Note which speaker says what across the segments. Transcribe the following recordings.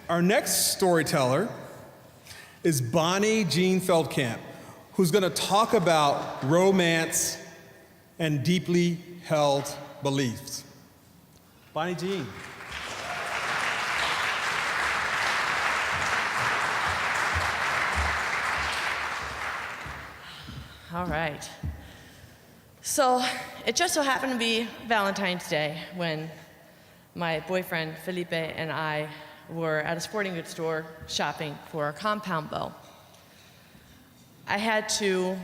Speaker 1: Our next storyteller is Bonnie Jean Feldkamp, who's going to talk about romance and deeply held beliefs. Bonnie Jean.
Speaker 2: All right. So it just so happened to be Valentine's Day when my boyfriend Felipe and I were at a sporting goods store shopping for a compound bow. I had to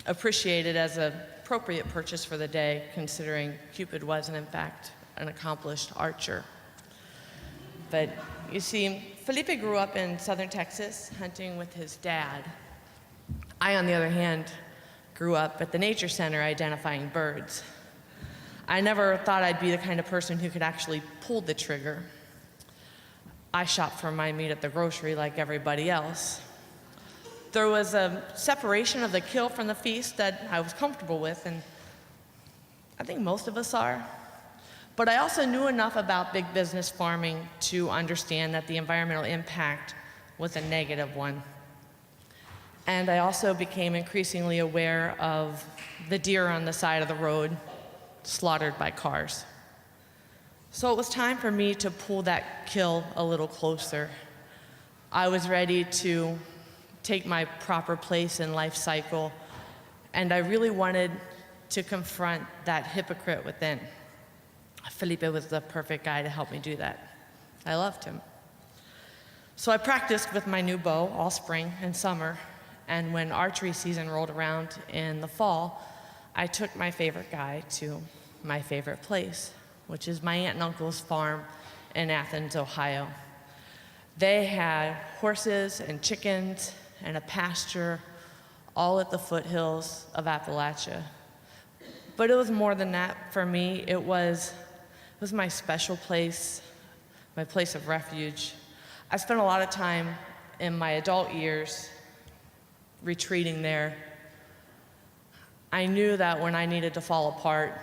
Speaker 2: appreciate it as an appropriate purchase for the day, considering Cupid wasn't, in fact, an accomplished archer. But you see, Felipe grew up in southern Texas hunting with his dad. I, on the other hand, grew up at the nature center identifying birds. I never thought I'd be the kind of person who could actually pull the trigger. I shopped for my meat at the grocery like everybody else. There was a separation of the kill from the feast that I was comfortable with, and I think most of us are. But I also knew enough about big business farming to understand that the environmental impact was a negative one. And I also became increasingly aware of the deer on the side of the road slaughtered by cars. So it was time for me to pull that kill a little closer. I was ready to take my proper place in life cycle, and I really wanted to confront that hypocrite within. Felipe was the perfect guy to help me do that. I loved him. So I practiced with my new bow all spring and summer, and when archery season rolled around in the fall, I took my favorite guy to my favorite place, which is my aunt and uncle's farm in Athens, Ohio. They had horses and chickens and a pasture all at the foothills of Appalachia. But it was more than that for me. It was my special place, my place of refuge. I spent a lot of time in my adult years retreating there. I knew that when I needed to fall apart,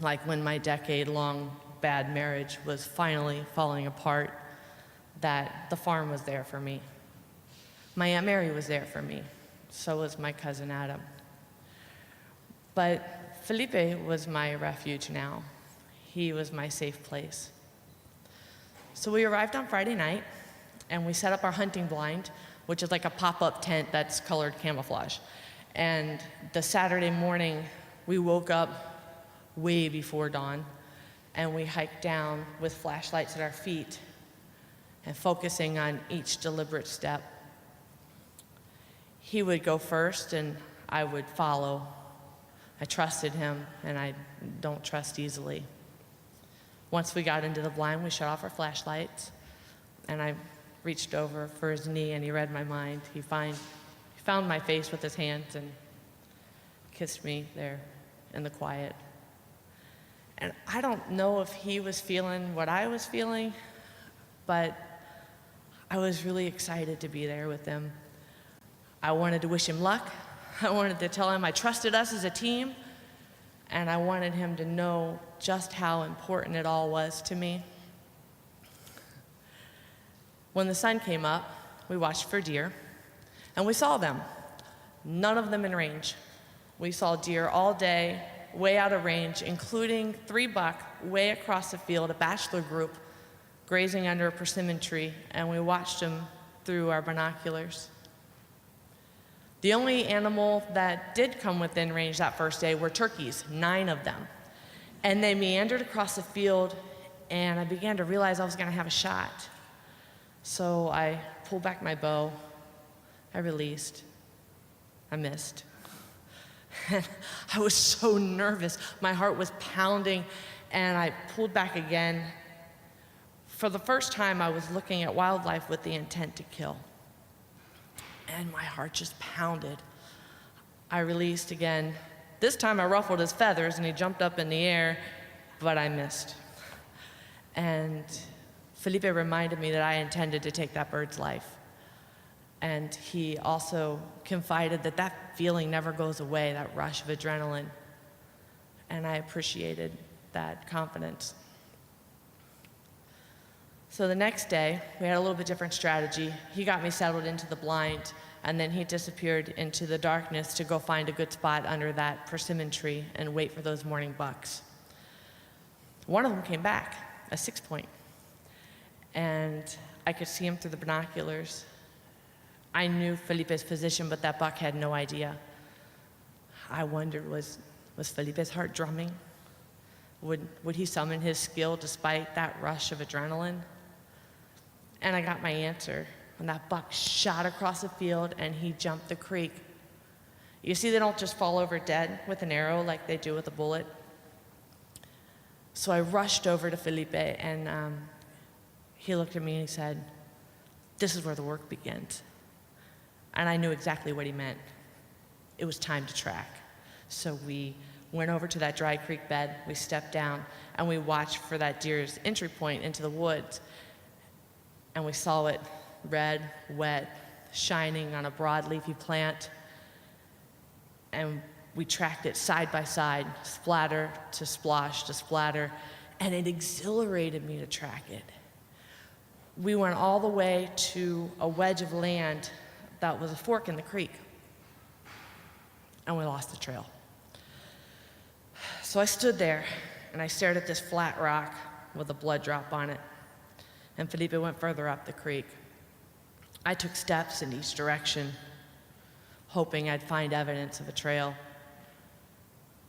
Speaker 2: like when my decade-long bad marriage was finally falling apart, that the farm was there for me. My Aunt Mary was there for me. So was my cousin Adam. But Felipe was my refuge now. He was my safe place. So we arrived on Friday night, and we set up our hunting blind, which is like a pop-up tent that's colored camouflage. And the Saturday morning, we woke up way before dawn, and we hiked down with flashlights at our feet and focusing on each deliberate step. He would go first, and I would follow. I trusted him, and I don't trust easily. Once we got into the blind, we shut off our flashlights, and I reached over for his knee, and he read my mind. He found my face with his hands and kissed me there in the quiet. And I don't know if he was feeling what I was feeling, but I was really excited to be there with him. I wanted to wish him luck. I wanted to tell him I trusted us as a team, and I wanted him to know just how important it all was to me. When the sun came up, we watched for deer, and we saw them. None of them in range. We saw deer all day, way out of range, including 3 buck way across the field, a bachelor group, grazing under a persimmon tree, and we watched them through our binoculars. The only animal that did come within range that first day were turkeys, 9 of them. And they meandered across the field, and I began to realize I was gonna have a shot. So I pulled back my bow, I released, I missed. And I was so nervous, my heart was pounding, and I pulled back again. For the first time, I was looking at wildlife with the intent to kill. And my heart just pounded. I released again. This time I ruffled his feathers and he jumped up in the air, but I missed. And Felipe reminded me that I intended to take that bird's life. And he also confided that that feeling never goes away, that rush of adrenaline. And I appreciated that confidence. So the next day, we had a little bit different strategy. He got me settled into the blind, and then he disappeared into the darkness to go find a good spot under that persimmon tree and wait for those morning bucks. One of them came back, a 6-point, and I could see him through the binoculars. I knew Felipe's position, but that buck had no idea. I wondered, was Felipe's heart drumming? Would he summon his skill despite that rush of adrenaline? And I got my answer when that buck shot across the field and he jumped the creek. You see, they don't just fall over dead with an arrow like they do with a bullet. So I rushed over to Felipe, and he looked at me and he said, "This is where the work begins." And I knew exactly what he meant. It was time to track. So we went over to that dry creek bed, we stepped down, and we watched for that deer's entry point into the woods. And we saw it red, wet, shining on a broad leafy plant. And we tracked it side by side, splatter to splosh to splatter, and it exhilarated me to track it. We went all the way to a wedge of land that was a fork in the creek, and we lost the trail. So I stood there, and I stared at this flat rock with a blood drop on it, and Felipe went further up the creek. I took steps in each direction, hoping I'd find evidence of a trail.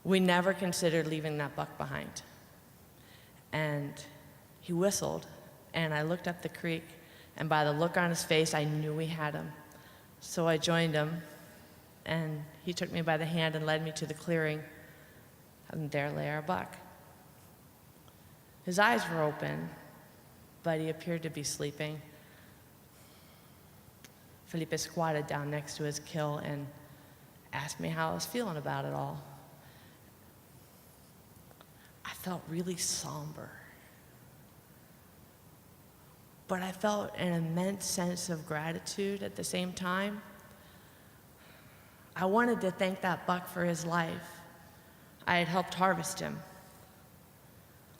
Speaker 2: We never considered leaving that buck behind. And he whistled, and I looked up the creek, and by the look on his face, I knew we had him. So I joined him, and he took me by the hand and led me to the clearing, and there lay our buck. His eyes were open, but he appeared to be sleeping. Felipe squatted down next to his kill and asked me how I was feeling about it all. I felt really somber, but I felt an immense sense of gratitude at the same time. I wanted to thank that buck for his life. I had helped harvest him.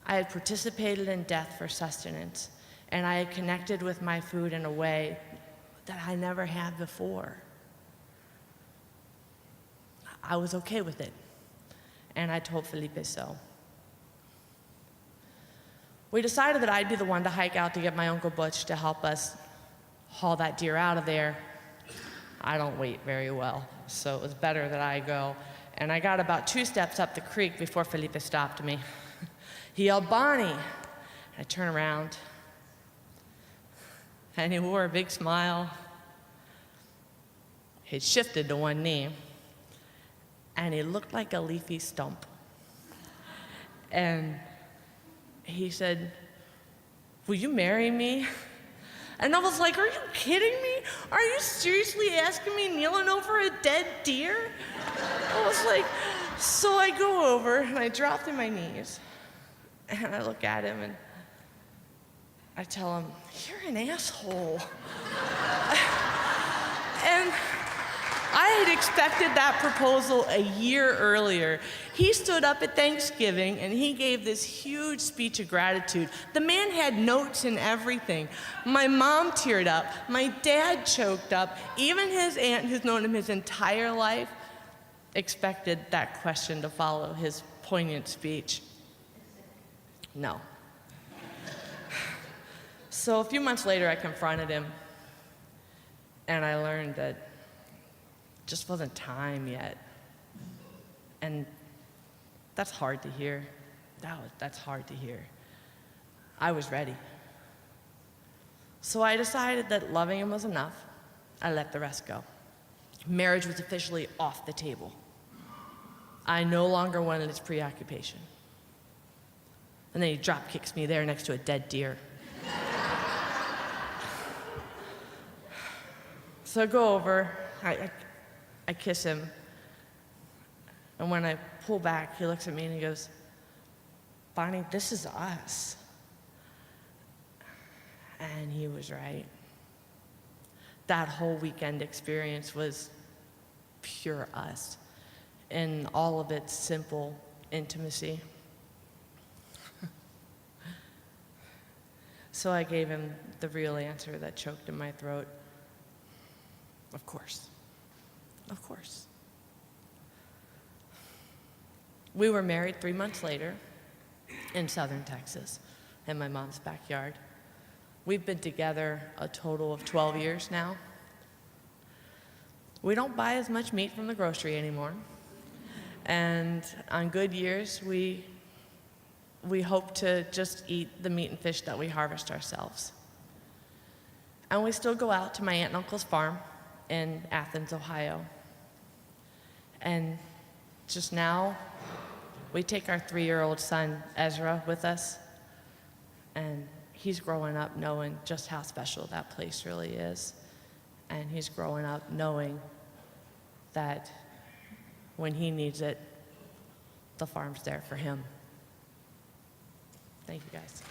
Speaker 2: I had participated in death for sustenance, and I had connected with my food in a way that I never had before. I was okay with it, and I told Felipe so. We decided that I'd be the one to hike out to get my Uncle Butch to help us haul that deer out of there. I don't wait very well, so it was better that I go. And I got about 2 steps up the creek before Felipe stopped me. He yelled, "Bonnie!" I turned around, and he wore a big smile. He shifted to one knee, and he looked like a leafy stump. And he said, "Will you marry me?" And I was like, "Are you kidding me? Are you seriously asking me kneeling over a dead deer?" I was like, so I go over and I drop to my knees and I look at him and I tell him, "You're an asshole." And I had expected that proposal a year earlier. He stood up at Thanksgiving and he gave this huge speech of gratitude. The man had notes and everything. My mom teared up. My dad choked up. Even his aunt, who's known him his entire life, expected that question to follow his poignant speech. No. So a few months later, I confronted him, and I learned that it just wasn't time yet. And that's hard to hear. That's hard to hear. I was ready. So I decided that loving him was enough. I let the rest go. Marriage was officially off the table. I no longer wanted its preoccupation. And then he drop kicks me there next to a dead deer. So I go over, I kiss him, and when I pull back, he looks at me and he goes, "Bonnie, this is us." And he was right. That whole weekend experience was pure us in all of its simple intimacy. So I gave him the real answer that choked in my throat. Of course. Of course. We were married 3 months later in southern Texas, in my mom's backyard. We've been together a total of 12 years now. We don't buy as much meat from the grocery anymore. And on good years, we hope to just eat the meat and fish that we harvest ourselves. And we still go out to my aunt and uncle's farm in Athens, Ohio. And just now, we take our 3-year-old son, Ezra, with us, and he's growing up knowing just how special that place really is. And he's growing up knowing that when he needs it, the farm's there for him. Thank you, guys.